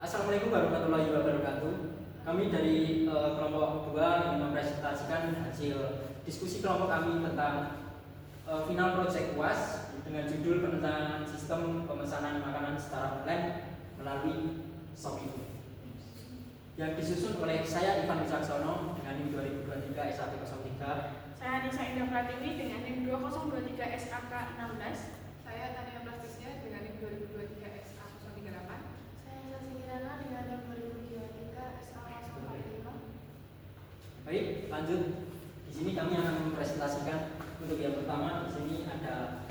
Assalamualaikum warahmatullahi wabarakatuh. Kami dari kelompok 2 ingin mempresentasikan hasil diskusi kelompok kami tentang final project UAS dengan judul penentangan sistem pemesanan makanan secara online melalui Shopee yang disusun oleh saya Ivan Wicaksono dengan NIM 2023 S103. Saya Nisa Indah Pratiwi dengan NIM 2023 SAK 16. Saya Tania Plastisya dengan NIM 2023 SA 038. Saya Sasi Kirana dengan NIM 2023 SA 045. Baik, lanjut. Di sini kami akan mempresentasikan untuk yang pertama. Di sini ada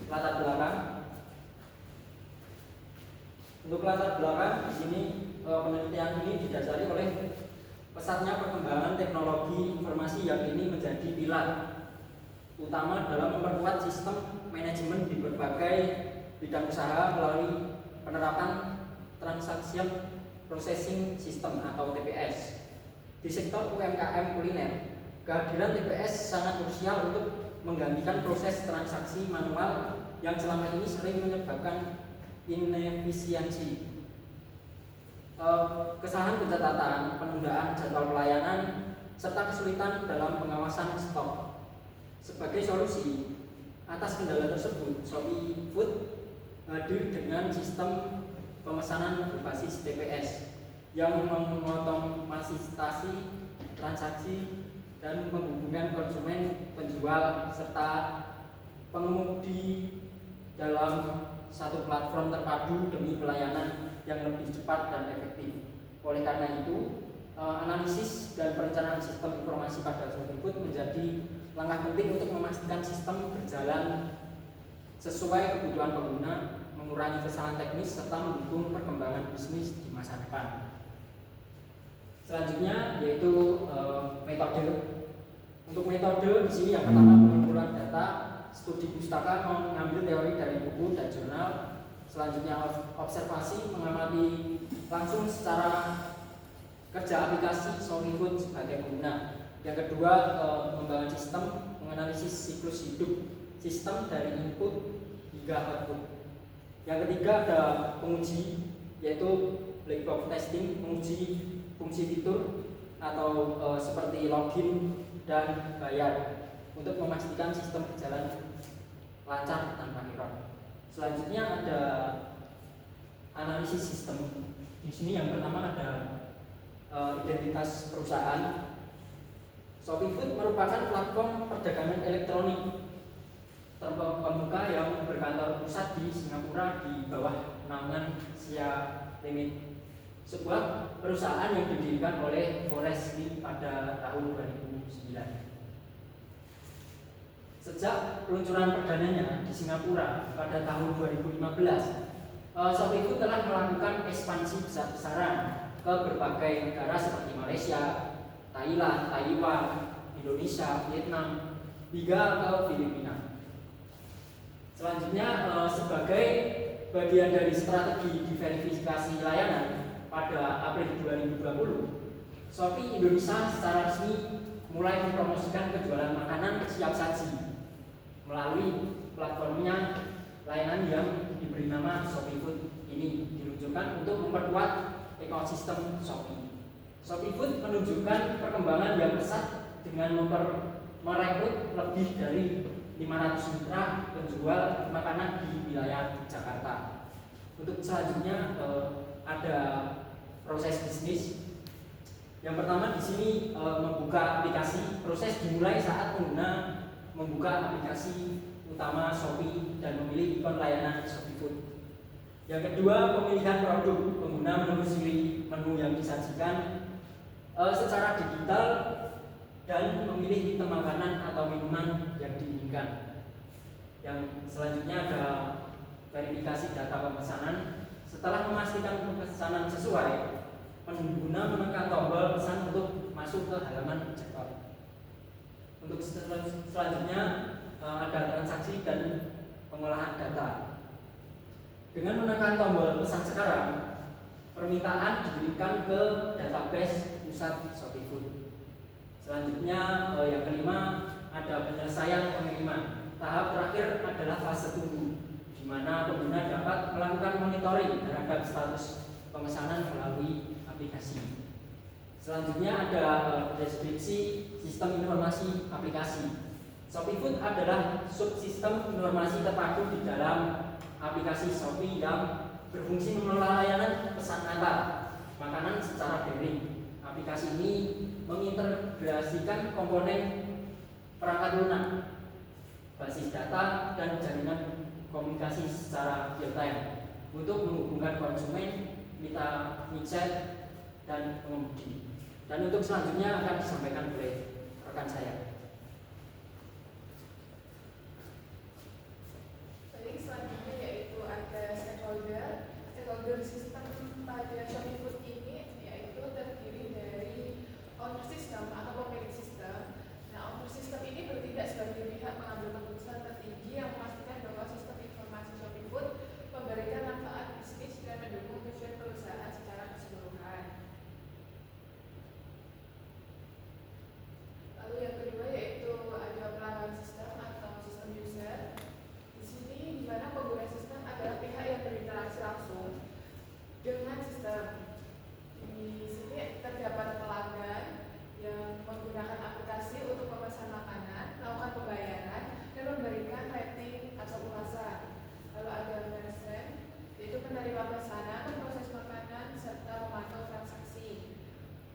latar belakang. Untuk latar belakang di sini penelitian ini didasari oleh pesatnya perkembangan teknologi informasi yang ini menjadi pilar utama dalam memperkuat sistem manajemen di berbagai bidang usaha melalui penerapan Transaction Processing System atau TPS. Di sektor UMKM kuliner, kehadiran TPS sangat krusial untuk menggantikan proses transaksi manual yang selama ini sering menyebabkan inefisiensi, kesalahan pencatatan, penundaan jadwal pelayanan, serta kesulitan dalam pengawasan stok. Sebagai solusi atas kendala tersebut, Shopee Food hadir dengan sistem pemesanan berbasis TPS yang mengotomatisasi transaksi dan menghubungkan konsumen, penjual, serta pengemudi dalam satu platform terpadu demi pelayanan yang lebih cepat dan efektif. Oleh karena itu, analisis dan perencanaan sistem informasi pada Shopee Food menjadi langkah penting untuk memastikan sistem berjalan sesuai kebutuhan pengguna, mengurangi kesalahan teknis, serta mendukung perkembangan bisnis di masa depan. Selanjutnya yaitu metode. Untuk metode di sini yang pertama pengumpulan data, studi pustaka mengambil teori dari buku dan jurnal. Selanjutnya observasi, mengamati langsung secara kerja aplikasi Shopee Food sebagai pengguna. Yang kedua, pengembangan sistem, menganalisis siklus hidup sistem dari input hingga output. Yang ketiga ada penguji, yaitu black box testing, menguji fungsi fitur atau seperti login dan bayar untuk memastikan sistem berjalan lancar tanpa error. Selanjutnya ada analisis sistem. Di sini yang pertama ada identitas perusahaan. Shopee Food merupakan platform perdagangan elektronik terkemuka yang berkantor pusat di Singapura di bawah naungan Sia Limit, sebuah perusahaan yang didirikan oleh Forrest Li pada tahun 2009. Sejak peluncuran perdananya di Singapura pada tahun 2015, Shopee Food telah melakukan ekspansi besar-besaran ke berbagai negara seperti Malaysia, Thailand, Taiwan, Indonesia, Vietnam, hingga ke Filipina. Selanjutnya sebagai bagian dari strategi diverifikasi layanan pada April 2020, Shopee Indonesia secara resmi mulai mempromosikan penjualan makanan siap saji melalui platformnya. Layanan yang diberi nama Shopee Food ini diluncurkan untuk memperkuat ekosistem Shopee. Shopee Food menunjukkan perkembangan yang pesat dengan merekrut lebih dari 500 mitra penjual makanan di wilayah Jakarta. Untuk selanjutnya ada proses bisnis. Yang pertama di sini membuka aplikasi. Proses dimulai saat pengguna membuka aplikasi utama Shopee dan memilih ikon layanan Shopee Food. Yang kedua, pemilihan produk. Pengguna menelusuri menu yang disajikan secara digital dan memilih item makanan atau minuman yang diinginkan. Yang selanjutnya ada verifikasi data pemesanan. Setelah memastikan pemesanan sesuai, pengguna menekan tombol pesan untuk masuk ke halaman checkout. Untuk selanjutnya ada transaksi dan pengolahan data. Dengan menekan tombol pesan sekarang, permintaan dikirimkan ke database pusat Shopee Food. Selanjutnya yang kelima ada penyelesaian pengiriman. Tahap terakhir adalah fase tunggu, di mana pengguna dapat melakukan monitoring terhadap status pemesanan melalui aplikasi. Selanjutnya ada deskripsi sistem informasi aplikasi. ShopeeFood adalah subsistem informasi terpadu di dalam aplikasi Shopee yang berfungsi mengelola layanan pesan antar makanan secara daring. Aplikasi ini mengintegrasikan komponen perangkat lunak, basis data, dan jaringan komunikasi secara real time untuk menghubungkan konsumen, mitra micet, dan pengemudi. Dan untuk selanjutnya akan disampaikan oleh rekan saya. Baik, selanjutnya yaitu ada stakeholder sistem pada ShopeeFood ini yaitu terdiri dari owner system atau pemilik sistem. Nah, owner system ini bertindak sebagai pihak pengambil keputusan tertinggi yang memastikan bahwa sistem informasi ShopeeFood memberikan manfaat bisnis dan mendukung tujuan perusahaan secara keseluruhan. Lalu yang kedua yaitu ada pelanggan sistem atau sistem user. Di sini di mana pengguna sistem adalah pihak yang berinteraksi langsung dengan sistem. Di sini terdapat pelanggan yang menggunakan aplikasi untuk memesan makanan, melakukan pembayaran, dan memberikan rating atau ulasan. Lalu ada merchant, yaitu penerima pesanan, memproses makanan, serta memantau transaksi.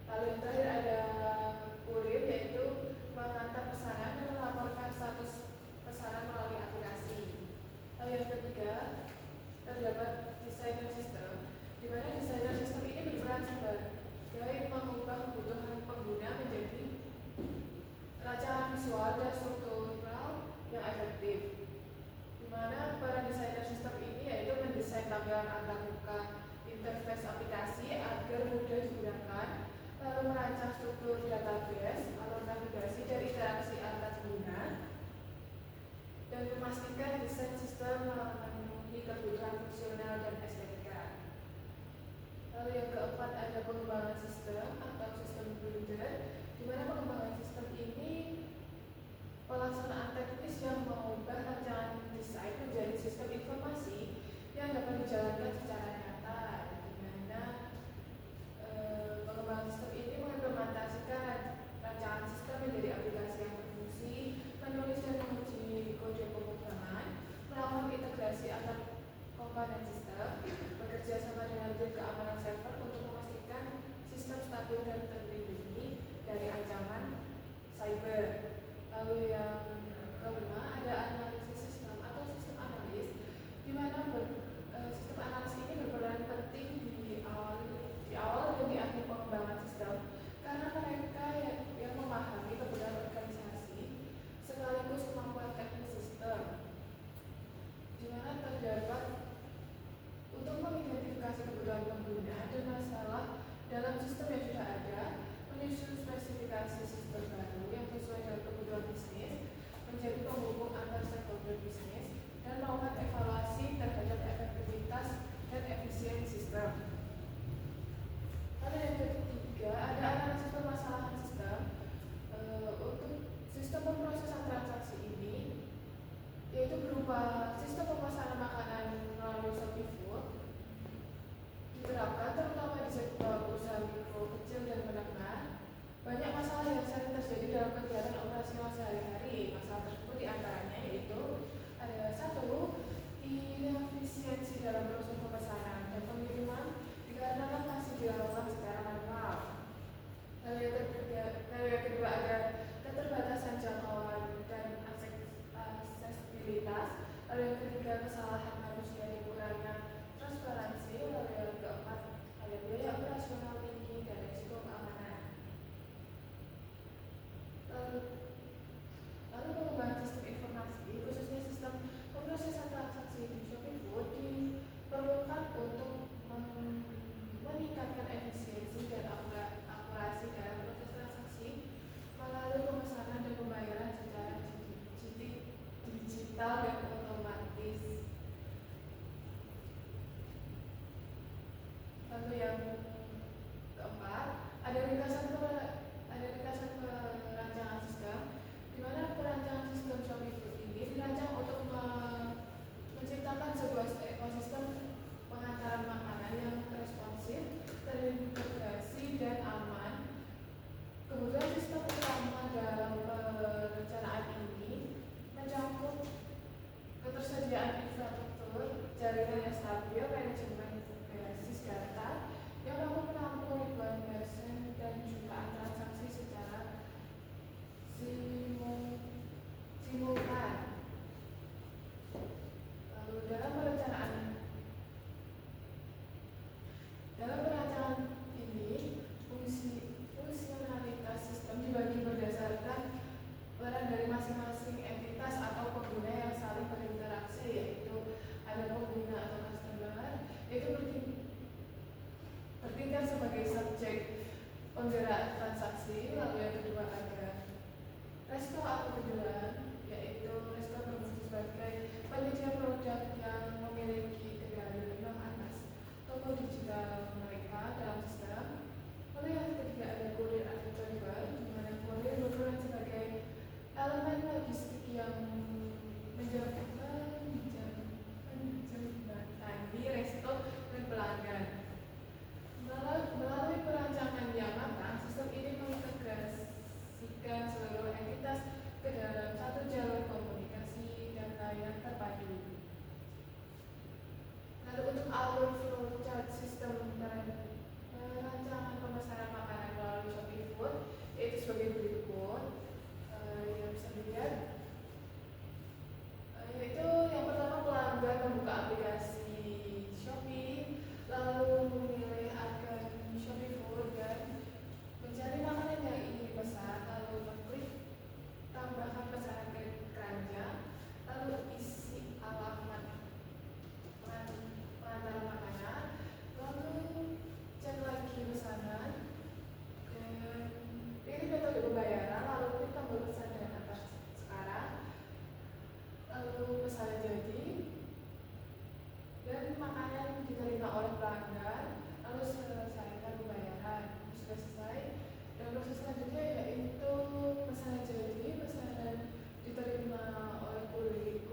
Lalu yang terakhir ada kurir, yaitu mengantar pesanan dan melaporkan status pesanan melalui aplikasi. Lalu yang ketiga terdapat desainer sistem, di mana desainer sistem ini berperan sebagai mengubah kebutuhan pengguna menjadi rancangan visual dan struktural yang efektif. Di mana para desainer sistem ini yaitu mendesain tampilan antarmuka interface aplikasi agar mudah digunakan, lalu merancang struktur database, alur navigasi dan interaksi antar pengguna, dan memastikan desain sistem memenuhi kebutuhan fungsional dan estetika. Lalu yang keempat ada pengembangan sistem atau sistem builder, di mana pengembangan sistem ini pelaksanaan teknis yang mengubah rancangan desain menjadi sistem informasi yang dapat dijalankan secara nyata, di mana pengembangan sistem ini mengimplementasikan rancangan sistem menjadi aplikasi yang berfungsi, menulis dan menguji kode pemrograman, melakukan integrasi antar komponen sistem, bekerja sama dengan tim keamanan server untuk memastikan sistem stabil dan terlindungi dari ancaman cyber. Lalu yang kelima ada analisis sistem atau sistem analis, di mana sistem analis ini berperan penting di awal dan di akhir pengembangan sistem karena mereka yang memahami kebutuhan organisasi sekaligus kemampuan teknis sistem, di mana terdapat untuk mengidentifikasi kebutuhan pengguna dan masalah dalam sistem yang sudah ada, menyusun spesifikasi sistem baru yang sesuai dengan kebutuhan bisnis, menjadi penghubung antar stakeholder bisnis, dan melakukan evaluasi terhadap efektivitas dan efisiensi sistem. Lalu yang ketiga ada analisis permasalahan sistem. Untuk sistem pemrosesan transaksi ini yaitu berupa sistem pemesanan makanan melalui ShopeeFood diterapkan terutama di sektor usaha mikro, kecil, dan menengah. Banyak masalah yang sering terjadi dalam kegiatan operasional sehari-hari. Masalah tersebut diantaranya yaitu ada satu, inefisiensi dalam proses pemesanan dan pengiriman dikarenakan masih dilakukan secara manual. Lalu yang kedua ada keterbatasan jangkauan dan aksesibilitas. Lalu yang ketiga kesalahan manusia di kurangnya transparansi. Lalu yang keempat ada biaya operasional tinggi dan risiko keamanan. Lalu pengembangan sistem informasi, khususnya sistem pemrosesan transaksi di ShopeeFood diperlukan penelitian sebagai subjek penggerak transaksi. Lalu yang kedua ada resto atau kejualan, yaitu resto berfungsi sebagai penyedia produk yang memiliki kendali penuh atas toko digital mereka dalam sistem. Lalu yang ketiga ada kurir atau driver, di mana kurir berperan sebagai elemen logistik yang menjembatani resto dan pelanggan. Melalui perancangan yang matang, sistem ini mengintegrasikan seluruh entitas ke dalam satu jalur komunikasi data yang terpadu. Lalu untuk alur flow chart sistem perancangan pemesanan makanan melalui Shopee Food, yaitu sebagai berikut. Yang bisa dilihat, yaitu yang pertama pelanggan membuka aplikasi Shopee, lalu memilih akan Shopee Food dan mencari makanan yang ingin dipesan, lalu mengklik tambahan pesanan ke keranjang, lalu isi alamat pengantar makanan, lalu cek lagi pesanan dan pilih metode pembayaran, lalu klik tombol pesan dan antar sekarang, lalu pesanan jadi dan makanan diterima oleh pelanggan, lalu selesaikan pembayaran. Sudah selesai, dan proses selanjutnya yaitu pesanan jadi, pesanan diterima oleh kurir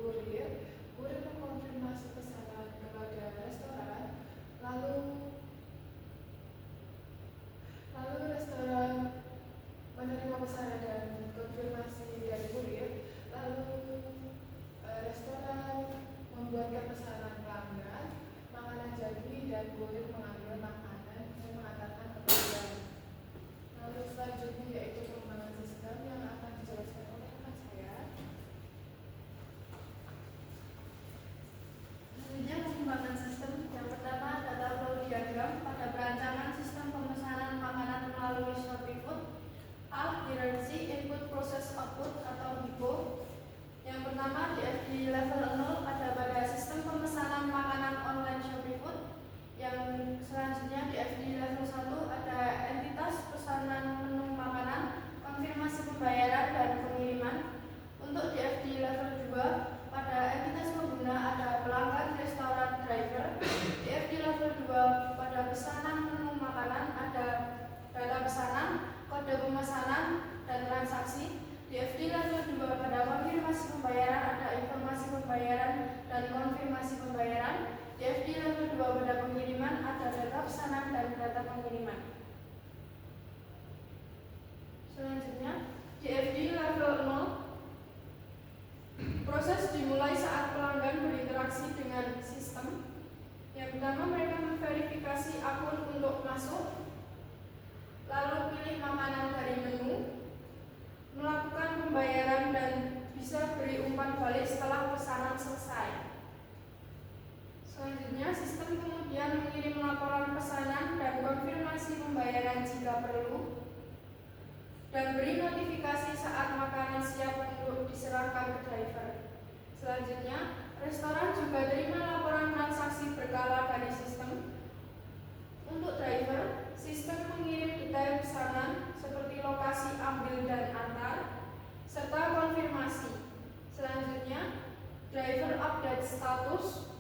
mengkonfirmasi pesanan kepada restoran, lalu restoran menerima pesanan dan konfirmasi dari kurir, lalu restoran membuatkan pesanan pelanggan, makanan jadi, dan kurir mengambil makanan dan mengantarkan ke pelanggan. Lalu selanjutnya yaitu pengembangan sistem yang akan dijelaskan oleh rekan saya. Selanjutnya pengembangan sistem. Yang pertama data flow diagram pada perancangan sistem pemesanan makanan melalui Shopee Food. A. Hierarchy Input Process Output atau HIPO. Yang pertama di FD level 0 ada pada sistem pemesanan makanan online Shopee Food. Yang selanjutnya di FD level 1 ada entitas pesanan menu makanan, konfirmasi pembayaran dan pengiriman. Untuk di FD level 2 pada entitas pengguna ada pelanggan, restoran, driver. Di FD level 2 pada pesanan menu makanan ada data pesanan, kode pemesanan dan transaksi. Di FD level 2 pada konfirmasi pembayaran ada informasi pembayaran dan konfirmasi pembayaran. Di FD level 2 pada pengiriman ada data pesanan dan data pengiriman. Selanjutnya di FD level 0 proses dimulai saat pelanggan berinteraksi dengan sistem. Yang pertama mereka memverifikasi akun untuk masuk, lalu pilih makanan dari menu, melakukan pembayaran dan bisa beri umpan balik setelah pesanan selesai. Selanjutnya sistem kemudian mengirim laporan pesanan dan konfirmasi pembayaran jika perlu, dan beri notifikasi saat makanan siap untuk diserahkan ke driver. Selanjutnya, restoran juga terima laporan transaksi berkala dari sistem. Untuk driver, sistem mengirim detail pesanan seperti lokasi ambil dan antar, serta konfirmasi. Selanjutnya, driver update status,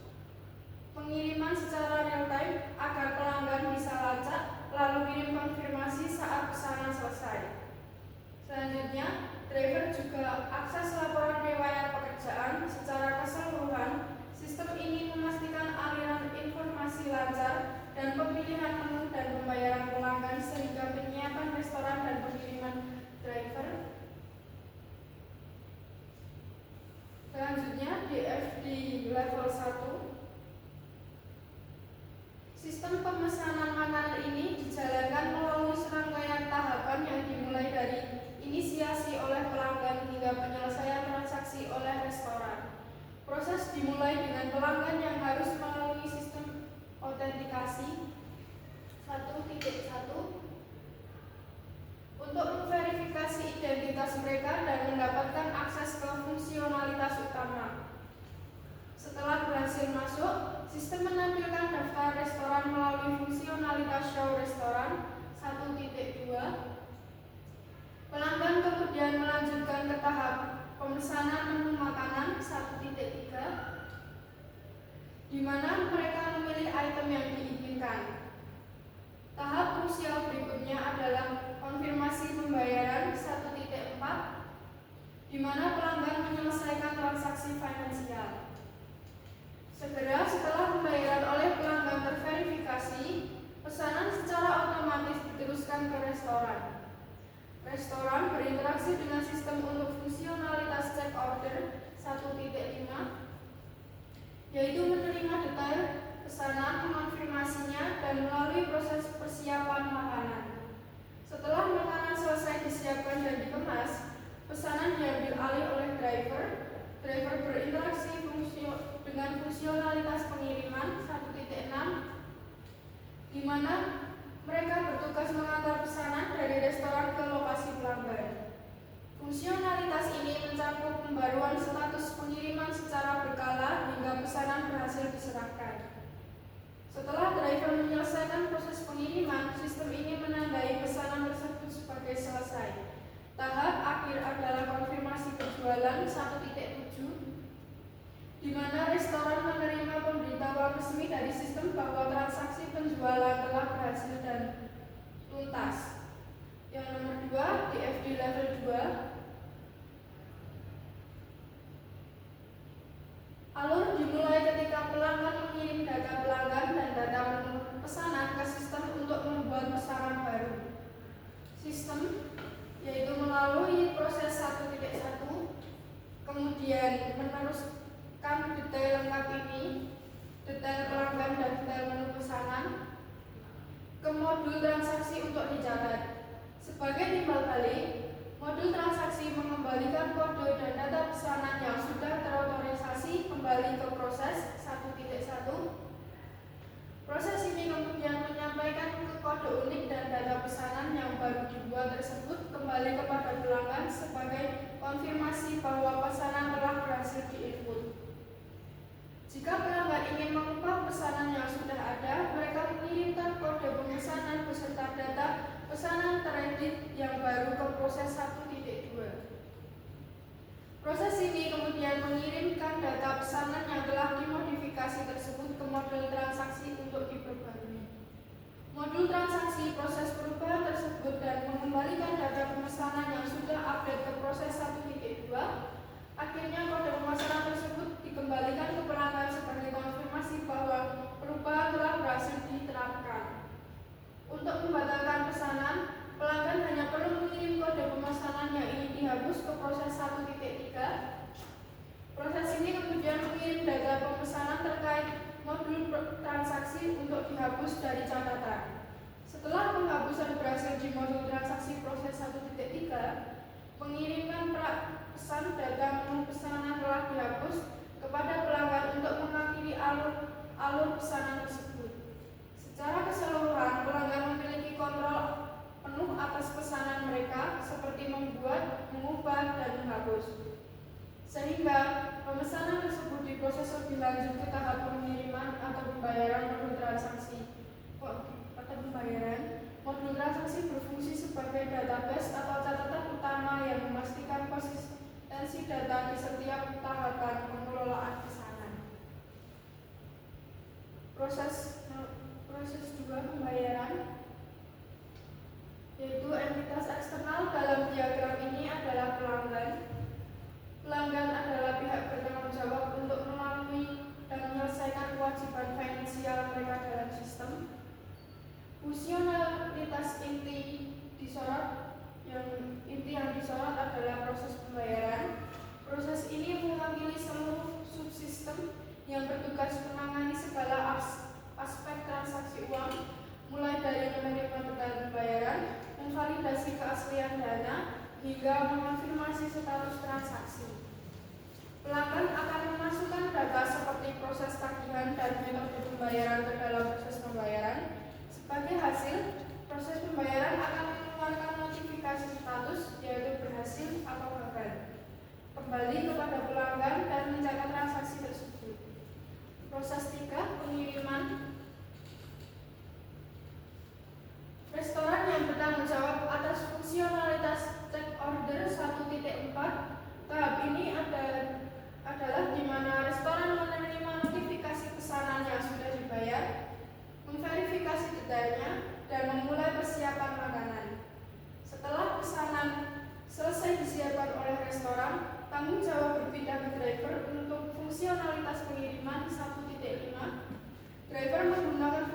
pengiriman secara real time agar pelanggan bisa lacak, lalu kirim konfirmasi saat pesanan selesai. Selanjutnya, driver juga akses laporan riwayat pekerjaan secara keseluruhan. Sistem ini memastikan aliran informasi lancar dan pemilihan menu dan pembayaran pelanggan sehingga penyiapan restoran dan pengiriman driver. Selanjutnya di FD level 1 sistem pemesanan makanan ini dijalankan melalui serangkaian tahapan yang dimulai dari inisiasi oleh pelanggan hingga penyelesaian transaksi oleh restoran. Proses dimulai dengan pelanggan yang harus melalui sistem autentikasi 1.1 untuk memverifikasi identitas mereka dan mendapatkan akses ke fungsionalitas utama. Setelah berhasil masuk, Sistem menampilkan daftar restoran melalui fungsionalitas show restoran 1.2. Pelanggan kemudian melanjutkan ke tahap pemesanan menu makanan 1.3, di mana mereka memilih item yang diinginkan. Tahap krusial berikutnya adalah konfirmasi pembayaran 1.4, di mana pelanggan menyelesaikan transaksi finansial. Segera setelah pembayaran oleh pelanggan terverifikasi, pesanan secara otomatis diteruskan ke restoran. Restoran berinteraksi dengan sistem untuk fungsionalitas check order 1.5, yaitu menerima detail pesanan, mengonfirmasinya, dan melalui proses persiapan makanan. Setelah makanan selesai disiapkan dan dikemas, pesanan diambil alih oleh driver. Driver berinteraksi dengan fungsionalitas pengiriman 1.6, di mana mereka bertugas mengantar pesanan dari restoran ke lokasi pelanggan. Fungsionalitas ini mencakup pembaruan status pengiriman secara berkala hingga pesanan berhasil diserahkan. Setelah driver menyelesaikan proses pengiriman, sistem ini menandai pesanan tersebut sebagai selesai. Tahap akhir adalah konfirmasi penjualan 1.7, di mana restoran menerima pemberitahuan resmi dari sistem bahwa transaksi penjualan telah berhasil dan tuntas. Yang nomor 2, DFD level 2. Alur dimulai ketika pelanggan mengirim data pelanggan dan data menu pesanan ke sistem untuk membuat pesanan baru. Sistem yaitu melalui proses 1.1, kemudian meneruskan detail lengkap ini, detail pelanggan dan detail menu pesanan, ke modul transaksi untuk dicatat. Sebagai timbal balik, modul transaksi mengembalikan kode dan data pesanan yang sudah terotorisasi kembali ke proses 1.1. Proses ini kemudian menyampaikan ke kode unik dan data pesanan yang baru dibuat tersebut kembali kepada pelanggan sebagai konfirmasi bahwa pesanan telah berhasil diinput. Jika pelanggan ingin mengubah pesanan yang sudah ada, mereka mengirimkan kode pemesanan beserta data pesanan teredit yang baru ke proses 1.2. Proses ini kemudian mengirimkan data pesanan yang telah dimodifikasi tersebut ke modul transaksi untuk diperbarui. Modul transaksi proses perubahan tersebut dan mengembalikan data pemesanan yang sudah update ke proses 1.2. Akhirnya kode pemesanan tersebut dikembalikan ke pelanggan sebagai konfirmasi bahwa perubahan telah berhasil diterapkan. Untuk membatalkan pesanan, pelanggan hanya perlu mengirim kode pemesanan yang ingin dihapus ke proses 1.3. Proses ini kemudian mengirim data pemesanan terkait modul transaksi untuk dihapus dari catatan. Setelah penghapusan berhasil di modul transaksi proses 1.3, pengiriman pesan data menu pesanan telah dihapus kepada pelanggan untuk mengakhiri alur pesanan tersebut. Secara keseluruhan, pelanggan memiliki kontrol penuh atas pesanan mereka seperti membuat, mengubah, dan menghapus. Sehingga pemesanan tersebut diproses lebih lanjut ke tahap pengiriman atau pembayaran modul transaksi. Modul transaksi berfungsi sebagai database atau catatan utama yang memastikan konsistensi data di setiap tahapan pengelolaan pesanan. Proses 2 pembayaran, yaitu entitas eksternal dalam diagram ini adalah pelanggan. Pelanggan adalah pihak bertanggung jawab untuk melalui dan menyelesaikan kewajiban finansial mereka dalam sistem. Fungsionalitas inti yang disorot adalah proses pembayaran. Proses ini mewakili seluruh subsistem yang bertugas menangani segala aspek transaksi uang, mulai dari menerima detail pembayaran, memvalidasi keaslian dana, hingga mengonfirmasi status transaksi. Pelanggan akan memasukkan data seperti proses tagihan dan metode pembayaran ke dalam proses pembayaran. Sebagai hasil, proses pembayaran akan mengeluarkan notifikasi status, yaitu berhasil atau gagal, kembali kepada pelanggan dan mencatat transaksi tersebut. Proses 3, pengiriman. Restoran yang bertanggung jawab atas fungsionalitas check order 1.4. Tahap ini adalah di mana restoran menerima notifikasi pesanan yang sudah dibayar, memverifikasi detailnya, dan memulai persiapan makanan. Setelah pesanan selesai disiapkan oleh restoran, tanggung jawab berpindah ke driver untuk fungsionalitas pengiriman 1.5. Driver menggunakan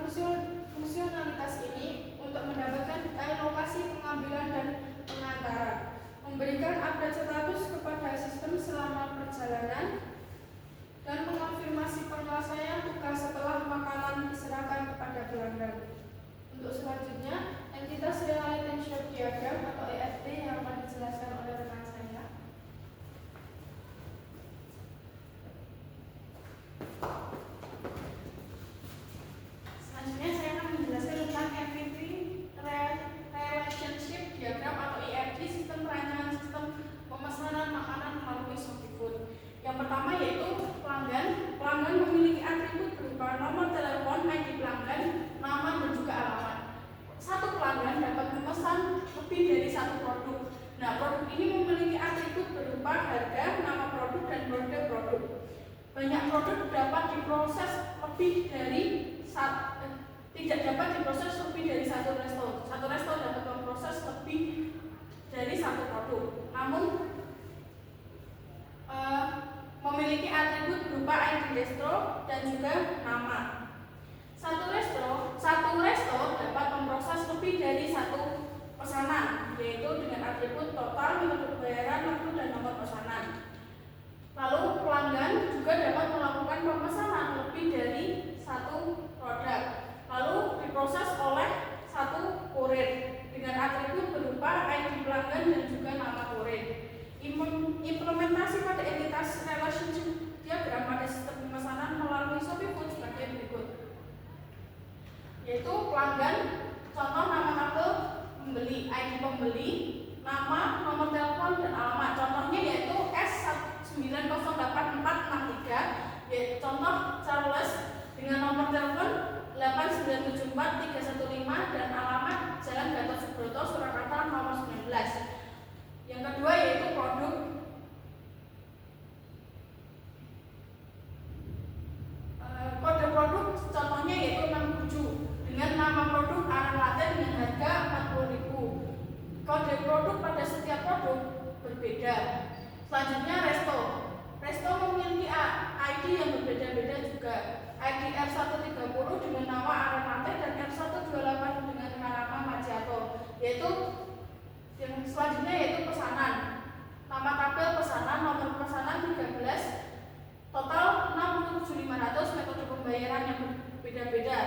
fungsionalitas ini untuk mendapatkan detail lokasi pengambilan dan pengantaran, memberikan update status kepada sistem selama perjalanan, dan mengonfirmasi penyelesaian tugas setelah makanan diserahkan kepada pelanggan. Untuk selanjutnya, entitas real item shop diagram atau ERD yang akan dijelaskan oleh rekan saya. Selanjutnya saya akan menjelaskan tentang Activity Relationship Diagram atau ERD, sistem perancangan sistem pemesanan makanan melalui ShopeeFood. Yang pertama yaitu pelanggan. Pelanggan memiliki atribut berupa nomor telepon, ID pelanggan, nama, dan juga alamat. Satu pelanggan dapat memesan lebih dari satu produk. Nah, produk ini memiliki atribut berupa harga, nama produk, dan kode produk. Banyak produk dapat diproses lebih dari tidak dapat diproses lebih dari satu resto. Satu resto dapat memproses lebih dari satu produk. Namun memiliki atribut berupa ID resto dan juga nama. Satu resto dapat memproses lebih dari satu pesanan, yaitu dengan atribut total, metode pembayaran, waktu, dan nomor pesanan. Lalu pelanggan juga dapat melakukan pemesanan lebih dari satu produk, lalu diproses oleh satu kurir dengan atribut berupa ID pelanggan dan juga nama kurir. Implementasi pada entitas relationship diagram pada sistem pemesanan melalui ShopeeFood sebagai berikut, yaitu pelanggan, contoh nama tabel pembeli, ID pembeli, nama, nomor telepon, dan alamat. Contohnya yaitu S908463, yaitu contoh Charles dengan nomor telepon 8974315 dan alamat Jalan Gatot Subroto, Surakarta nomor 19. Yang kedua yaitu produk. Kode produk contohnya yaitu 67 dengan nama produk arang latte dengan harga 40.000. Kode produk pada setiap produk berbeda. Selanjutnya resto. Resto memiliki ID yang berbeda-beda juga. ID R130 dengan nama arang latte dan R128 dengan nama Majiato. Yaitu yang selanjutnya yaitu pesanan. Nama tabel pesanan, nomor pesanan 13, total 67.500, metode pembayaran yang berbeda-beda,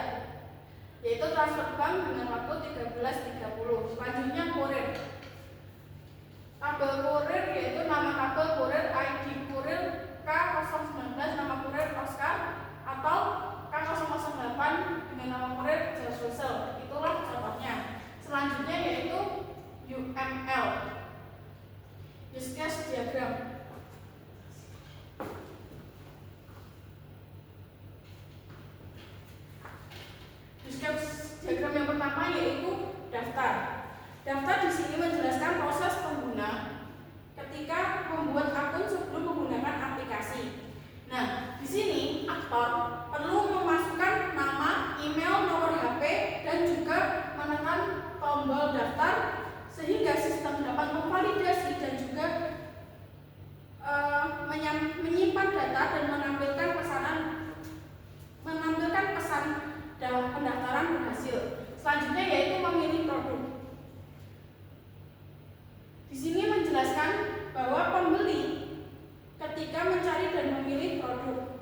yaitu transfer bank dengan waktu 13.30. Selanjutnya kurir. Tabel kurir yaitu nama tabel kurir, ID kurir K019, nama kurir Oscar, atau K008 dengan nama kurir George Russell. Itulah contohnya. Selanjutnya yaitu UML, use case diagram. Use case diagram yang pertama yaitu daftar. Daftar di sini menjelaskan proses pengguna ketika membuat akun sebelum menggunakan aplikasi. Nah, di sini aktor perlu memasukkan nama, email, nomor HP, dan juga menekan tombol daftar sehingga sistem dapat memvalidasi dan juga menyimpan data dan menampilkan pesan dalam pendaftaran berhasil. Selanjutnya yaitu memilih produk. Di sini menjelaskan bahwa pembeli ketika mencari dan memilih produk.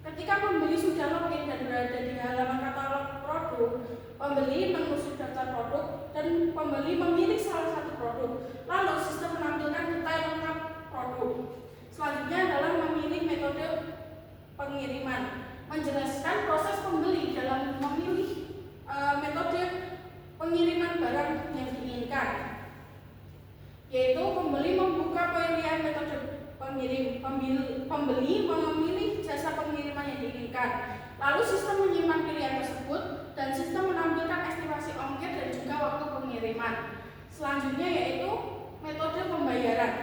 Ketika pembeli sudah login dan berada di halaman katalog produk, pembeli mengusung daftar produk dan pembeli memilih salah satu produk. Lalu sistem menampilkan detail lengkap produk. Selanjutnya adalah memilih metode pengiriman. Menjelaskan proses pembeli dalam memilih metode pengiriman barang yang diinginkan, yaitu pembeli membuka pilihan metode pembeli memilih jasa pengiriman yang diinginkan. Lalu sistem menyimpan pilihan tersebut dan sistem menampilkan estimasi ongkir dan juga waktu pengiriman. Selanjutnya yaitu metode pembayaran.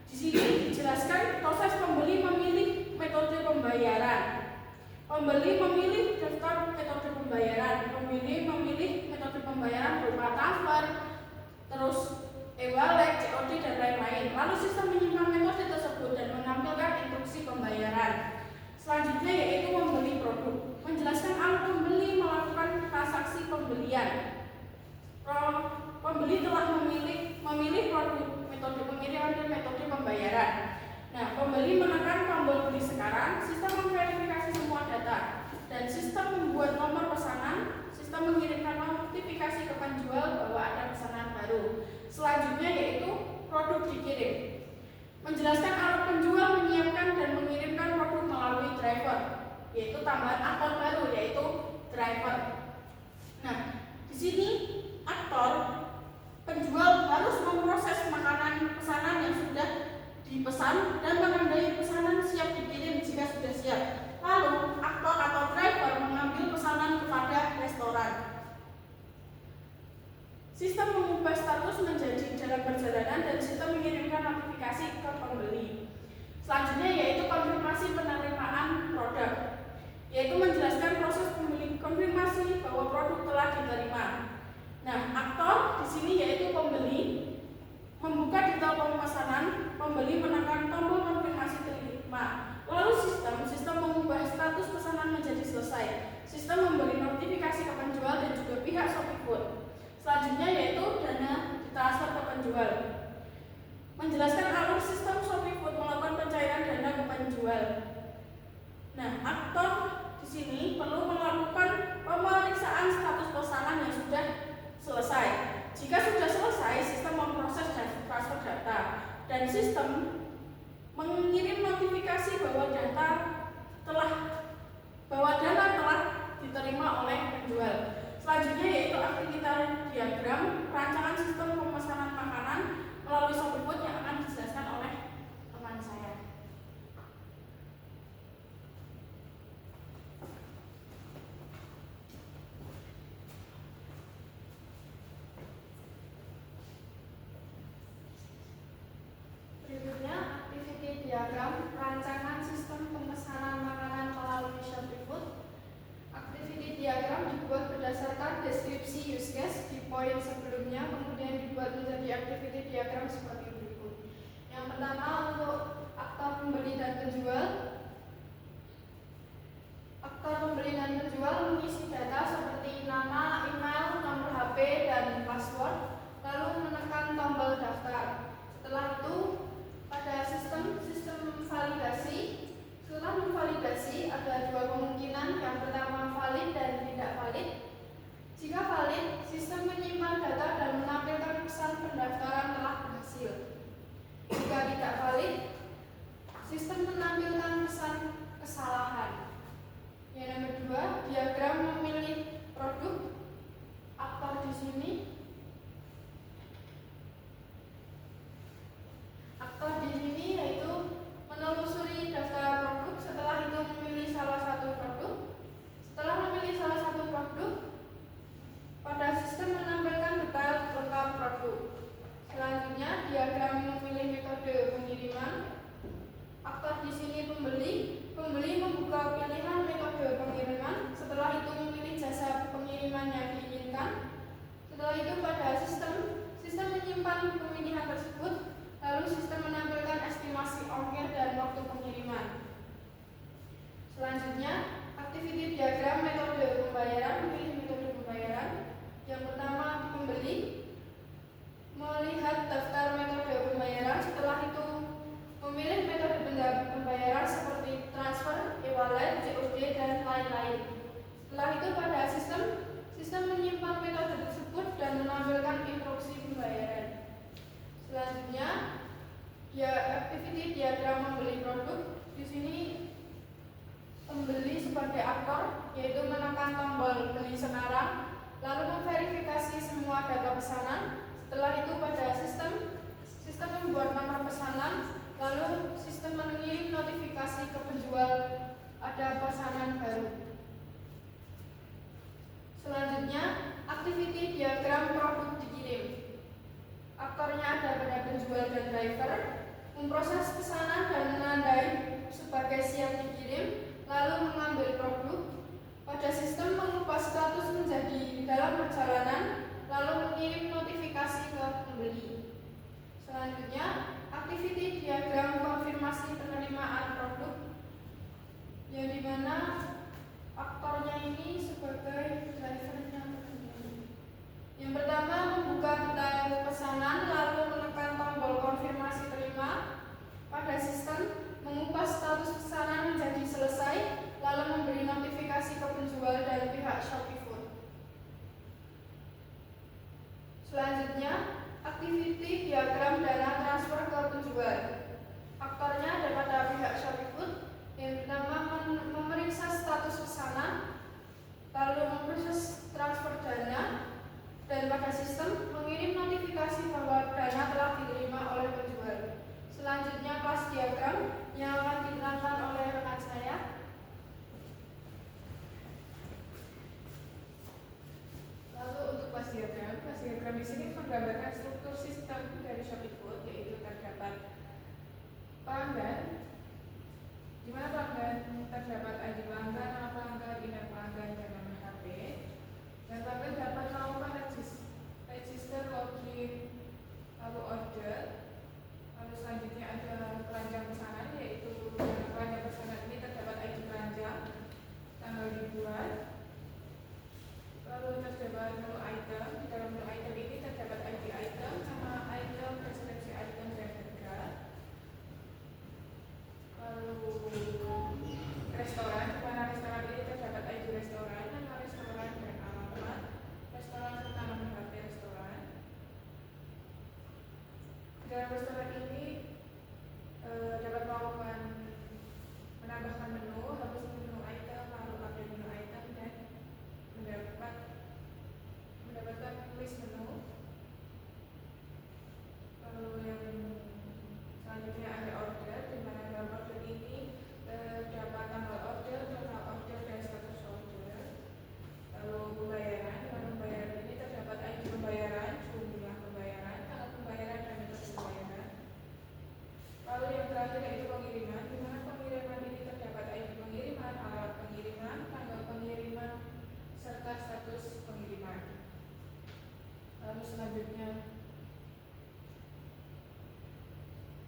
Di sini dijelaskan proses pembeli memilih metode pembayaran. Pembeli memilih daftar metode pembayaran. Pembeli memilih metode pembayaran berupa transfer, terus e-wallet, COD dan lain-lain. Lalu sistem menyimpan metode tersebut dan menampilkan instruksi pembayaran. Selanjutnya yaitu membeli produk. Menjelaskan alur pembeli melakukan transaksi pembelian. Pembeli telah memilih produk, metode pengiriman dan metode pembayaran. Nah, pembeli menekan tombol beli sekarang, sistem memverifikasi semua data, dan sistem membuat nomor pesanan, sistem mengirimkan notifikasi ke penjual bahwa ada pesanan baru. Selanjutnya yaitu produk dikirim. Menjelaskan alur penjual menyiapkan dan mengirimkan produk melalui driver, yaitu tambahan aktor baru yaitu driver. Nah, di sini aktor penjual harus memproses makanan pesanan yang sudah dipesan dan menandai pesanan siap dikirim jika sudah siap. Lalu aktor atau driver mengambil pesanan kepada restoran. Sistem mengubah status menjadi dalam perjalanan dan sistem mengirimkan notifikasi ke pembeli. Selanjutnya yaitu konfirmasi penerimaan produk, yaitu menjelaskan proses pembeli konfirmasi bahwa produk telah diterima. Nah, aktor di sini yaitu pembeli membuka detail pemesanan, pembeli menekan tombol konfirmasi terima. Lalu sistem mengubah status pesanan menjadi selesai. Sistem memberi notifikasi ke penjual dan juga pihak ShopeeFood. Selanjutnya yaitu dana ditransfer ke penjual. Menjelaskan alur sistem ShopeeFood melakukan pencairan dana ke penjual. Nah, aktor di sini perlu melakukan pemeriksaan status pesanan yang sudah selesai. Jika sudah selesai, sistem memproses dan transfer data dan sistem mengirim notifikasi bahwa dana telah diterima oleh penjual. Selanjutnya yaitu aktivitas diagram perancangan sistem pemesanan makanan melalui ShopeeFood yang akan dijelaskan oleh teman saya. Berikutnya, activity diagram perancangan sistem pemesanan makanan melalui ShopeeFood. Activity diagram dibuat berdasarkan deskripsi use case di poin sebelumnya, kemudian dibuat menjadi activity diagram seperti berikut. Yang pertama untuk aktor pembeli dan penjual. Aktor pembeli dan penjual mengisi data seperti nama, email, nomor HP, dan password, lalu menekan tombol daftar. Setelah itu pada sistem validasi. Setelah memvalidasi ada dua kemungkinan, yang pertama valid dan tidak valid. Jika valid, sistem menyimpan data dan menampilkan pesan pendaftaran telah berhasil. Jika tidak valid, sistem menampilkan pesan kesalahan. Yang kedua, diagram memilih produk. Aktor di sini. Aktor di sini yaitu menelusuri daftar produk, setelah itu memilih salah satu produk. Setelah memilih salah satu produk, pada sistem menampilkan detail lengkap produk. Selanjutnya, diagram memilih metode pengiriman. Aktor di sini pembeli. Pembeli membuka pilihan metode pengiriman. Setelah itu memilih jasa pengiriman yang diinginkan. Setelah itu pada sistem menyimpan pemilihan tersebut. Lalu sistem menampilkan estimasi ongkir dan waktu pengiriman. Selanjutnya, activity diagram metode pembayaran. Memilih metode pembayaran. Yang pertama, pembeli melihat daftar metode pembayaran. Setelah itu memilih metode pembayaran seperti transfer, e-wallet, COD, dan lain-lain. Setelah itu pada sistem menyimpan metode tersebut dan menampilkan instruksi pembayaran. Selanjutnya, activity diagram membeli produk. Di sini pembeli sebagai aktor, yaitu menekan tombol beli sekarang, lalu memverifikasi semua data pesanan. Setelah itu pada sistem membuat nomor pesanan, lalu Aktornya ada pada penjual dan driver, memproses pesanan dan menandai sebagai siap dikirim, lalu mengambil produk. Pada sistem mengubah status menjadi dalam perjalanan, lalu mengirim notifikasi ke pembeli. Selanjutnya, activity diagram konfirmasi penerimaan produk, yang dimana aktornya ini sebagai drivernya. Yang pertama, membuka detail pesanan lalu menekan tombol konfirmasi terima. Pada sistem, mengubah status pesanan menjadi selesai lalu memberi notifikasi ke penjual dan pihak Shopee Food. Selanjutnya, activity diagram dana transfer ke penjual. Aktornya ada pada pihak Shopee Food. Yang pertama, memeriksa status pesanan, lalu memproses transfer dana, dan pada sistem mengirim notifikasi bahwa dana telah diterima oleh penjual. Selanjutnya, kelas diagram yang akan diterangkan oleh rekan saya. Lalu untuk kelas diagram di sini menggambarkan struktur sistem dari Shopee Food, yaitu terdapat pelanggan, di mana pelanggan terdapat ID pelanggan, nama pelanggan, email pelanggan, dan nomor HP. Dan pelanggan dapat melakukan register, login, lalu order. Lalu selanjutnya ada keranjang pesanan, yaitu keranjang pesanan ini terdapat ID keranjang, tanggal dibuat. Lalu terdapat menu item. Di dalam menu item ini terdapat ID item, nama item, deskripsi item, dan harga. Lalu restoran, di mana restoran ini terdapat ID restoran, nama restoran, dan alamat restoran serta nomor HP restoran. Di dalam restoran ini dapat melakukan menambahkan menu, hapus menu item, lalu update menu item, dan mendapatkan list menu. Lalu yang selanjutnya ada order, di mana dalam order ini terdapat tanggal order, total order, dan status order. Lalu pembayaran, di mana pembayaran ini terdapat ID pembayaran, jumlah pembayaran, tanggal pembayaran, dan metode pembayaran. Lalu yang terakhir yaitu pengiriman, di mana pengiriman ini terdapat ID pengiriman, alamat pengiriman, tanggal pengiriman, serta status pengiriman. Lalu selanjutnya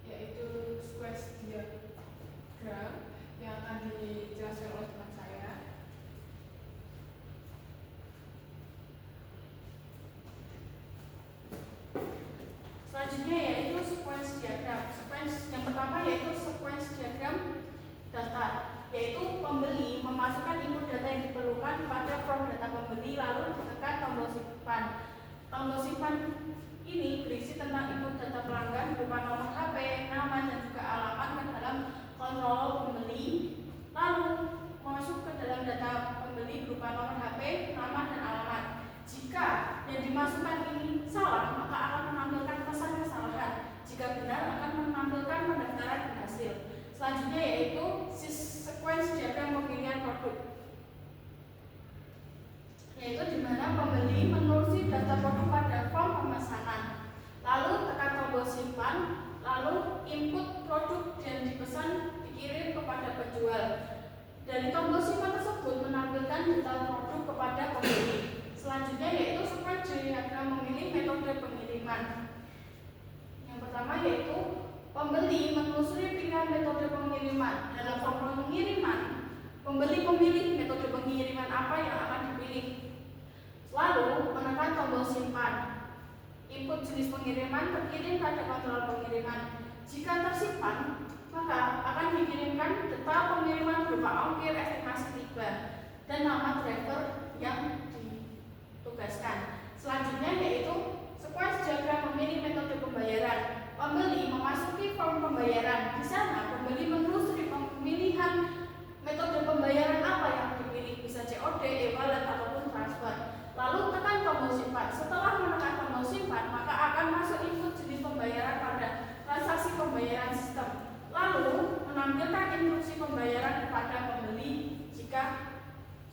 yaitu sequence diagram yang akan dijelaskan oleh teman saya. Selanjutnya yaitu sequence diagram. Sequence yang pertama yaitu sequence diagram data, yaitu pembeli memasukkan input data yang diperlukan pada form data pembeli lalu tekan tombol simpan. Tombol simpan ini berisi tentang input data pelanggan berupa nomor HP, nama, dan juga alamat ke dalam kontrol pembeli. Lalu masuk ke dalam data pembeli berupa nomor HP, nama, dan alamat. Jika yang dimasukkan ini salah, maka akan menampilkan pesan kesalahan. Jika benar, akan menampilkan pendaftaran berhasil. Selanjutnya yaitu sequence diagram pemilihan produk, yaitu di mana pembeli menulis data produk pada form pemesanan, lalu tekan tombol simpan, lalu input produk yang dipesan dikirim kepada penjual. Dari tombol simpan tersebut menampilkan data produk kepada pembeli. Selanjutnya yaitu sequence diagram memilih metode pengiriman. Yang pertama yaitu pembeli menelusuri pilihan metode pengiriman. Dalam form pengiriman, pembeli memilih metode pengiriman apa yang akan dipilih. Lalu menekan tombol simpan. Input jenis pengiriman terkirim pada kontrol pengiriman. Jika tersimpan, maka akan dikirimkan data pengiriman berupa ongkir, estimasi tiba, dan nama driver yang ditugaskan. Selanjutnya yaitu sequence diagram memilih metode pembayaran. Pembeli memasuki form pembayaran. Di sana pembeli menelusuri pemilihan metode pembayaran apa yang dipilih, bisa COD, e-wallet, ataupun transfer. Lalu tekan tombol simpan. Setelah menekan tombol simpan, maka akan masuk input jenis pembayaran pada transaksi pembayaran sistem. Lalu menampilkan instruksi pembayaran kepada pembeli jika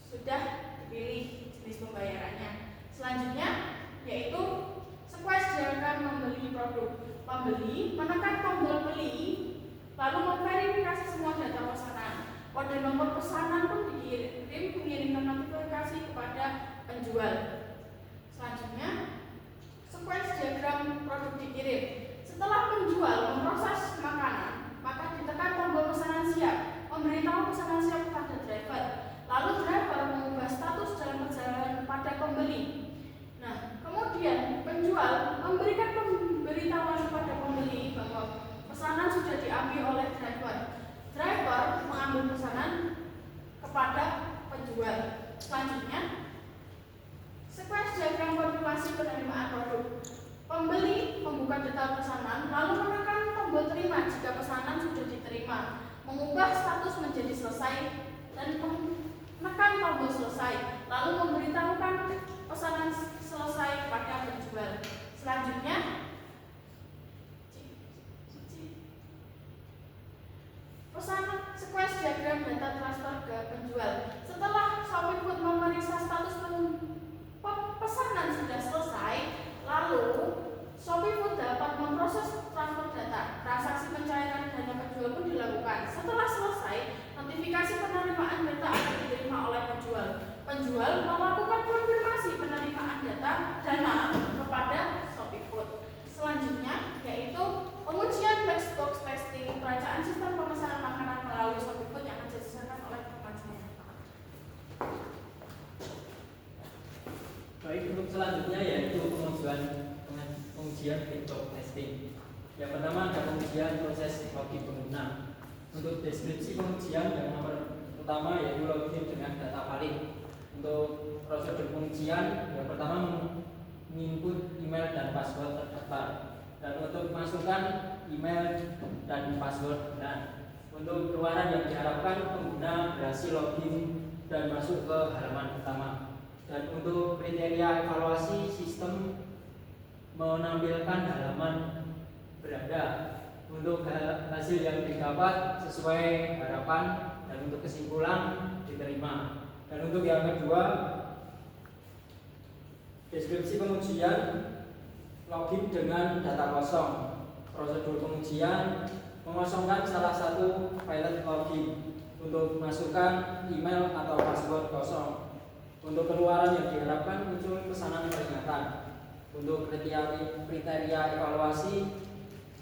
sudah dipilih jenis pembayarannya. Selanjutnya yaitu sequence diagram membeli produk produk. Pembeli menekan tombol beli, lalu memverifikasi semua data pesanan. Kode nomor pesanan pun dikirim mengirimkan notifikasi kepada penjual. Selanjutnya, sequence diagram produk dikirim. Setelah penjual memproses makanan, maka ditekan tombol pesanan siap, memberitahu pesanan siap kepada driver. Lalu driver mengubah status dalam perjalanan pada pembeli. Nah, kemudian penjual memberikan pemberitahuan kepada pembeli bahwa pesanan sudah diambil oleh driver. Driver mengambil pesanan kepada penjual. Selanjutnya, sequence diagram konfirmasi penerimaan produk. Pembeli membuka data pesanan, lalu menekan tombol terima jika pesanan sudah diterima, mengubah status menjadi selesai, dan menekan tombol selesai, lalu memberitahukan pesanan selesai pada penjual. Selanjutnya, pesanan sequence diagram data transfer ke penjual. Setelah Shopee Food memeriksa status pesanan sudah selesai, lalu Shopee Food dapat memproses transfer data. Transaksi pencairan dana penjual pun dilakukan. Setelah selesai, notifikasi penerimaan data akan diterima oleh penjual. Penjual melakukan konfirmasi penerimaan dana kepada Shopee Food. Selanjutnya yaitu pengujian black box testing peracaan sistem pemesanan makanan melalui Shopee Food yang akan diselesaikan oleh pengujian. Baik, untuk selanjutnya yaitu pengujian black box testing. Yang pertama ada pengujian proses login pengguna. Untuk deskripsi pengujian yang nomor pertama yaitu login dengan data valid. Untuk prosedur pengujian yang pertama menginput email dan password terdaftar, dan untuk masukkan email dan password benar. Untuk keluaran yang diharapkan pengguna berhasil login dan masuk ke halaman utama. Dan untuk kriteria evaluasi sistem menampilkan halaman beranda. Untuk hasil yang didapat sesuai harapan dan untuk kesimpulan diterima. Dan untuk yang kedua, deskripsi pengujian login dengan data kosong. Prosedur pengujian mengosongkan salah satu file login untuk masukkan email atau password kosong. Untuk keluaran yang diharapkan muncul pesanan peringatan. Untuk kriteria evaluasi,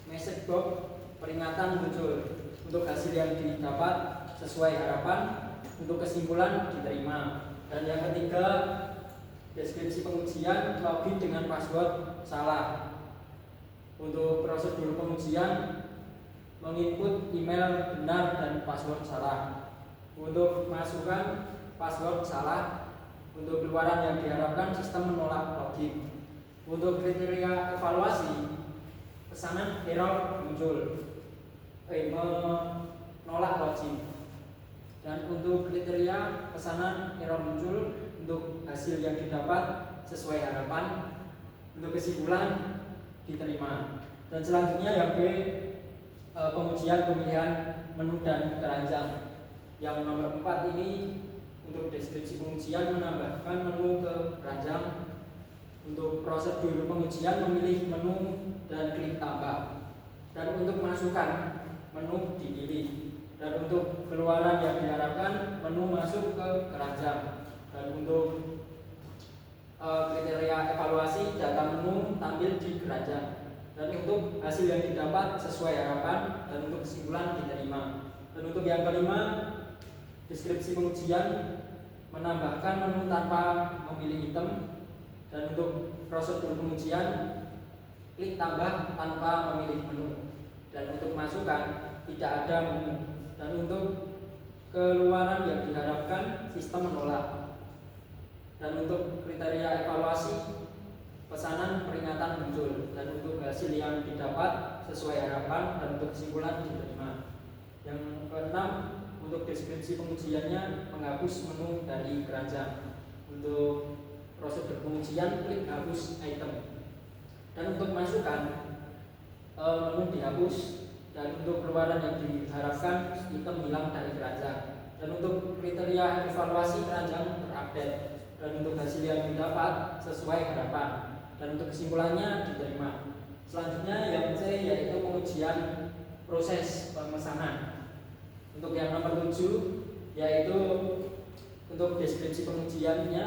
message box peringatan muncul. Untuk hasil yang didapat sesuai harapan, untuk kesimpulan diterima. Dan yang ketiga, deskripsi pengujian login dengan password salah. Untuk prosedur pengujian menginput email benar dan password salah. Untuk masukkan password salah. Untuk keluaran yang diharapkan sistem menolak login. Untuk kriteria evaluasi, pesanan error muncul, menolak login. Dan untuk kriteria pesanan error muncul, untuk hasil yang didapat sesuai harapan, untuk kesimpulan diterima. Dan selanjutnya yang B, pengujian pemilihan menu dan keranjang. Yang nomor 4 ini untuk deskripsi pengujian menambahkan menu ke keranjang. Untuk prosedur pengujian memilih menu dan klik tambah. Dan untuk masukkan menu dipilih. Dan untuk keluaran yang diharapkan menu masuk ke keranjang. Dan untuk kriteria evaluasi data menu tampil di keranjang. Dan untuk hasil yang didapat sesuai harapan dan untuk kesimpulan diterima. Dan untuk yang kelima, deskripsi pengujian menambahkan menu tanpa memilih item. Dan untuk prosedur pengujian klik tambah tanpa memilih menu. Dan untuk masukkan tidak ada menu. Dan untuk keluaran yang diharapkan sistem menolak. Dan untuk kriteria evaluasi pesanan peringatan muncul. Dan untuk hasil yang didapat sesuai harapan dan untuk kesimpulan diterima. Yang keenam, untuk deskripsi pengujiannya menghapus menu dari keranjang. Untuk prosedur pengujian klik hapus item. Dan untuk masukkan menu dihapus. Dan untuk keluaran yang diharapkan item hilang dari keranjang. Dan untuk kriteria evaluasi keranjang terupdate. Dan untuk hasil yang didapat sesuai harapan. Dan untuk kesimpulannya diterima. Selanjutnya yang C yaitu pengujian proses pemesanan. Untuk yang nomor 7 yaitu untuk deskripsi pengujiannya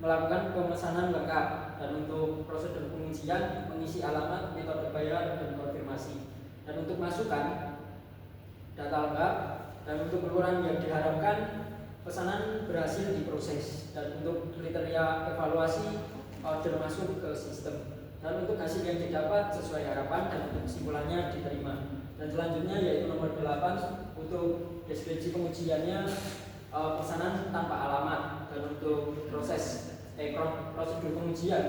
melakukan pemesanan lengkap, dan untuk prosedur pengujian mengisi alamat, metode bayar, dan konfirmasi. Dan untuk masukan data lengkap, dan untuk keluaran yang diharapkan pesanan berhasil diproses, dan untuk kriteria evaluasi order masuk ke sistem, dan untuk hasil yang didapat sesuai harapan, dan untuk kesimpulannya diterima. Dan selanjutnya yaitu nomor 8 untuk deskripsi pengujiannya pesanan tanpa alamat, dan untuk prosedur pengujian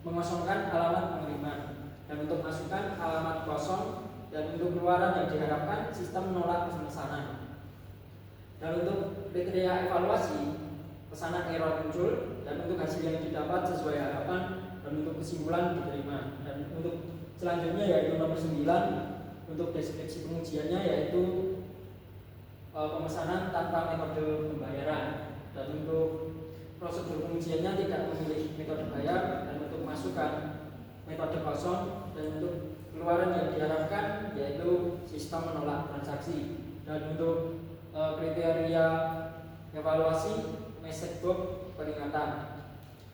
mengosongkan alamat pengiriman, dan untuk masukan alamat kosong, dan untuk keluaran yang diharapkan sistem menolak pemesanan. Dan untuk kriteria evaluasi pesanan error muncul, dan untuk hasil yang didapat sesuai harapan, dan untuk kesimpulan diterima. Dan untuk selanjutnya yaitu nomor 9 untuk deskripsi pengujiannya yaitu pemesanan tanpa metode pembayaran, dan untuk prosedur pengujiannya tidak memilih metode bayar, dan untuk masukan metode kosong, dan untuk keluaran yang diharapkan yaitu sistem menolak transaksi. Dan untuk kriteria evaluasi message box peringatan,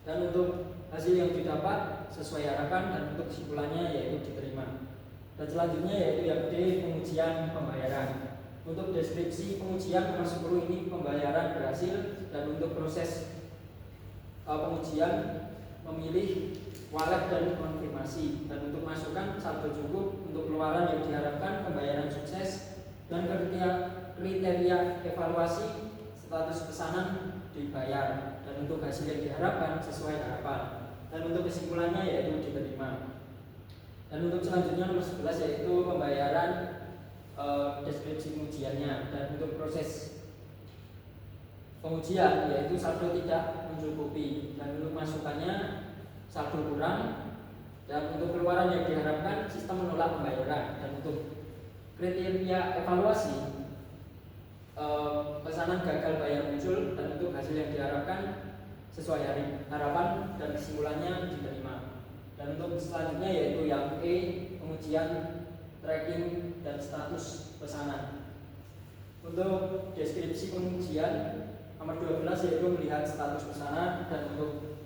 dan untuk hasil yang didapat sesuai harapan, dan untuk kesimpulannya yaitu diterima. Dan selanjutnya yaitu yang D, pengujian pembayaran. Untuk deskripsi pengujian nomor 10 ini pembayaran berhasil, dan untuk proses pengujian memilih wallet dan konfirmasi, dan untuk masukan saldo cukup, untuk keluaran yang diharapkan pembayaran sukses, dan kriteria evaluasi status pesanan dibayar, dan untuk hasil yang diharapkan sesuai harapan, dan untuk kesimpulannya yaitu diterima. Dan untuk selanjutnya nomor 11 yaitu pembayaran deskripsi pengujiannya, dan untuk proses pengujian yaitu saldo tidak mencukupi, dan untuk masukannya saldo kurang, dan untuk keluaran yang diharapkan sistem menolak pembayaran. Dan untuk kriteria evaluasi pesanan gagal bayar muncul, dan untuk hasil yang diharapkan sesuai harapan, dan kesimpulannya diterima. Dan untuk selanjutnya yaitu yang E, pengujian tracking dan status pesanan. Untuk deskripsi pengujian nomor 12 yaitu melihat status pesanan, dan untuk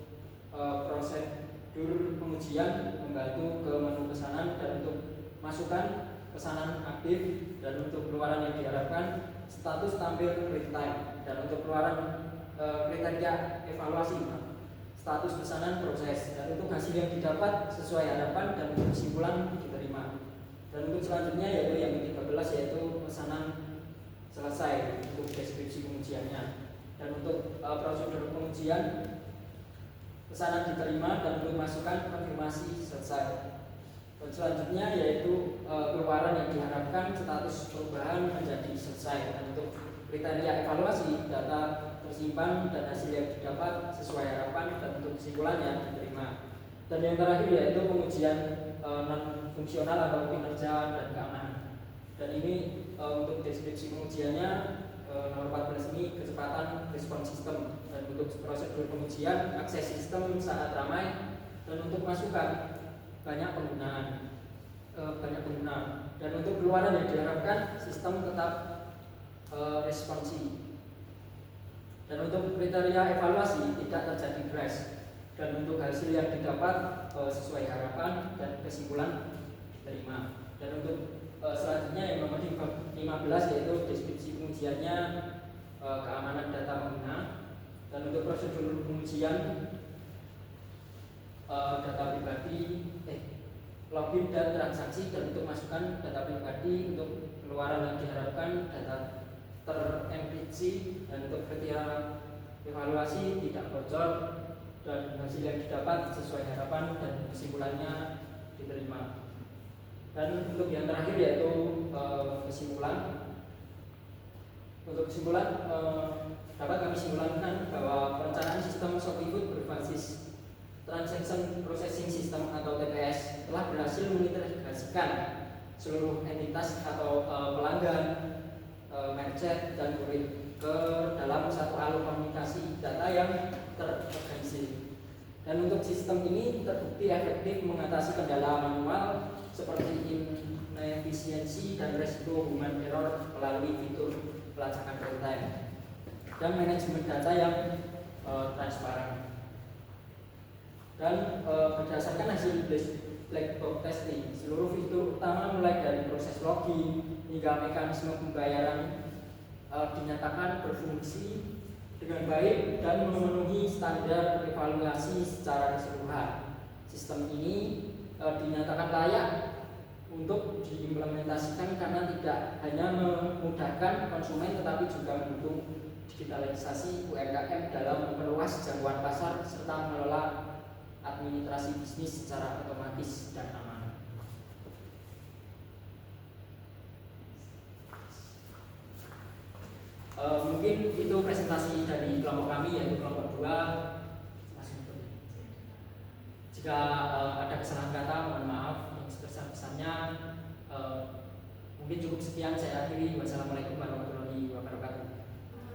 prosedur pengujian membantu ke menu pesanan, dan untuk masukan pesanan aktif, dan untuk keluaran yang diharapkan status tampil real time, dan untuk keluaran kriteria evaluasi status pesanan proses, dan untuk hasil yang didapat sesuai harapan, dan untuk kesimpulan diterima. Dan untuk selanjutnya yaitu yang ke-13 yaitu pesanan selesai untuk deskripsi pengujiannya, dan untuk prosedur pengujian pesanan diterima, dan untuk masukan konfirmasi selesai. Dan selanjutnya yaitu keluaran yang diharapkan status perubahan menjadi selesai, dan untuk kriteria evaluasi data tersimpan dan hasil yang didapat sesuai harapan, dan untuk kesimpulannya diterima. Dan yang terakhir yaitu pengujian non fungsional atau kinerja dan keamanan. Dan ini untuk deskripsi pengujiannya nomor 14 ini kecepatan respon sistem, dan untuk prosedur pengujian akses sistem saat ramai, dan untuk masukan banyak pengguna, dan untuk keluaran yang diharapkan sistem tetap responsi. Dan untuk kriteria evaluasi tidak terjadi crash, dan untuk hasil yang didapat sesuai harapan, dan kesimpulan diterima. Dan untuk selanjutnya yang nomor 15 yaitu deskripsi pengujiannya keamanan data pengguna, dan untuk prosedur pengujian data pribadi, login dan transaksi, dan untuk masukan data pribadi, untuk keluaran yang diharapkan data terenkripsi, dan untuk kriteria evaluasi tidak bocor, dan hasil yang didapat sesuai harapan, dan kesimpulannya diterima. Dan untuk yang terakhir yaitu kesimpulan. Untuk kesimpulan dapat kami simpulkan bahwa perencanaan sistem Shopee Food berbasis Transaction Processing System atau TPS telah berhasil mengintegrasikan seluruh entitas atau pelanggan, merchant, dan kurir ke dalam satu alur komunikasi data yang terorganisir. Dan untuk sistem ini terbukti efektif mengatasi kendala manual seperti inefisiensi dan resiko human error melalui fitur pelacakan real time dan manajemen data yang transparan. Dan berdasarkan hasil black box testing, seluruh fitur utama mulai dari proses login hingga mekanisme pembayaran dinyatakan berfungsi dengan baik dan memenuhi standar evaluasi secara keseluruhan. Sistem ini dinyatakan layak untuk diimplementasikan karena tidak hanya memudahkan konsumen tetapi juga mendukung digitalisasi UMKM dalam memperluas jangkauan pasar serta mengelola administrasi bisnis secara otomatis dan aman. Mungkin itu presentasi dari kelompok kami, yaitu kelompok 2. Jika ada kesalahan kata mohon maaf yang sebesar-besarnya. Mungkin cukup sekian, saya akhiri. Wassalamualaikum warahmatullahi wabarakatuh.